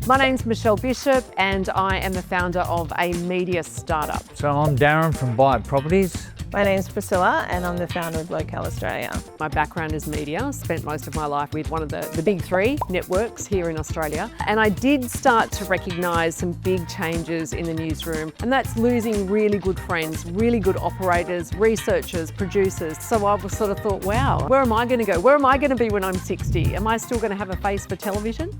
My name's Michelle Bishop and I am the founder of a media startup. So I'm Darren from Buy It Properties. My name's Priscilla and I'm the founder of Locale Australia. My background is media. Spent most of my life with one of the big three networks here in Australia. And I did start to recognise some big changes in the newsroom, and that's losing really good friends, really good operators, researchers, producers. So I sort of thought, wow, where am I going to go? Where am I going to be when I'm 60? Am I still going to have a face for television?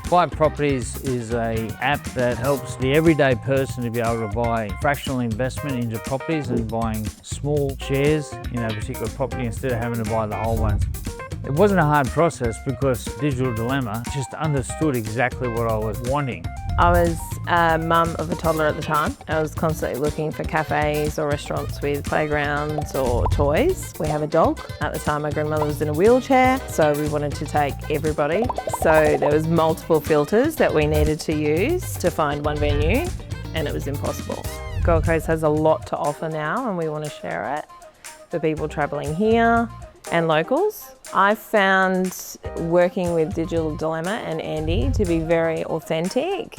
Buy It Properties is an app that helps the everyday person to be able to buy fractional investment into properties and buying small shares in a particular property instead of having to buy the whole ones. It wasn't a hard process because Digital Dilemma just understood exactly what I was wanting. I was a mum of a toddler at the time. I was constantly looking for cafes or restaurants with playgrounds or toys. We have a dog. At the time my grandmother was in a wheelchair, so we wanted to take everybody. So there was multiple filters that we needed to use to find one venue, and it was impossible. Gold Coast has a lot to offer now and we want to share it for people travelling here and locals. I found working with Digital Dilemma and Andy to be very authentic,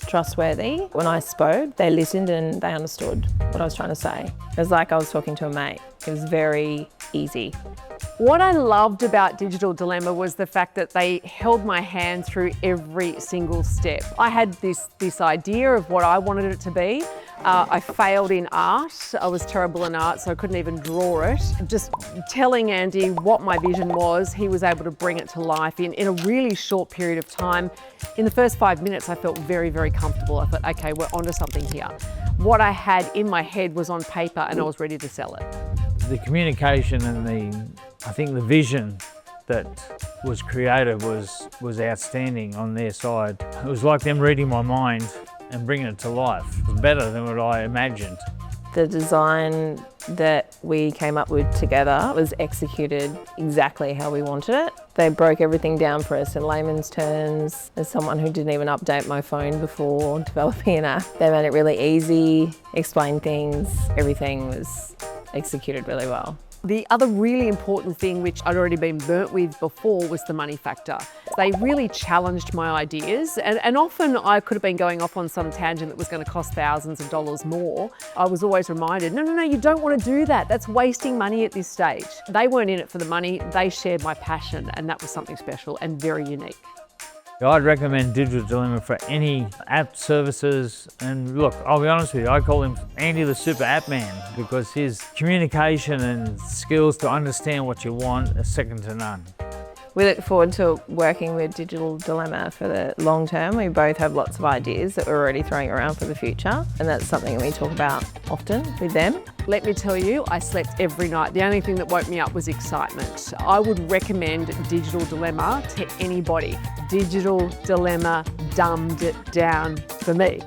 trustworthy. When I spoke, they listened and they understood what I was trying to say. It was like I was talking to a mate. It was very easy. What I loved about Digital Dilemma was the fact that they held my hand through every single step. I had this idea of what I wanted it to be. I failed in art. I was terrible in art, so I couldn't even draw it. Just telling Andy what my vision was, he was able to bring it to life in a really short period of time. In the first 5 minutes, I felt very, very comfortable. I thought, okay, we're onto something here. What I had in my head was on paper and I was ready to sell it. The communication and I think the vision that was created was outstanding on their side. It was like them reading my mind and bringing it to life. It was better than what I imagined. The design that we came up with together was executed exactly how we wanted it. They broke everything down for us in layman's terms. As someone who didn't even update my phone before developing an app, they made it really easy, explained things, everything was executed really well. The other really important thing, which I'd already been burnt with before, was the money factor. They really challenged my ideas, and often I could have been going off on some tangent that was going to cost thousands of dollars more. I was always reminded, no, you don't want to do that. That's wasting money at this stage. They weren't in it for the money, they shared my passion, and that was something special and very unique. I'd recommend Digital Dilemma for any app services, and look, I'll be honest with you, I call him Andy the Super App Man because his communication and skills to understand what you want are second to none. We look forward to working with Digital Dilemma for the long term. We both have lots of ideas that we're already throwing around for the future, and that's something that we talk about often with them. Let me tell you, I slept every night. The only thing that woke me up was excitement. I would recommend Digital Dilemma to anybody. Digital Dilemma dumbed it down for me.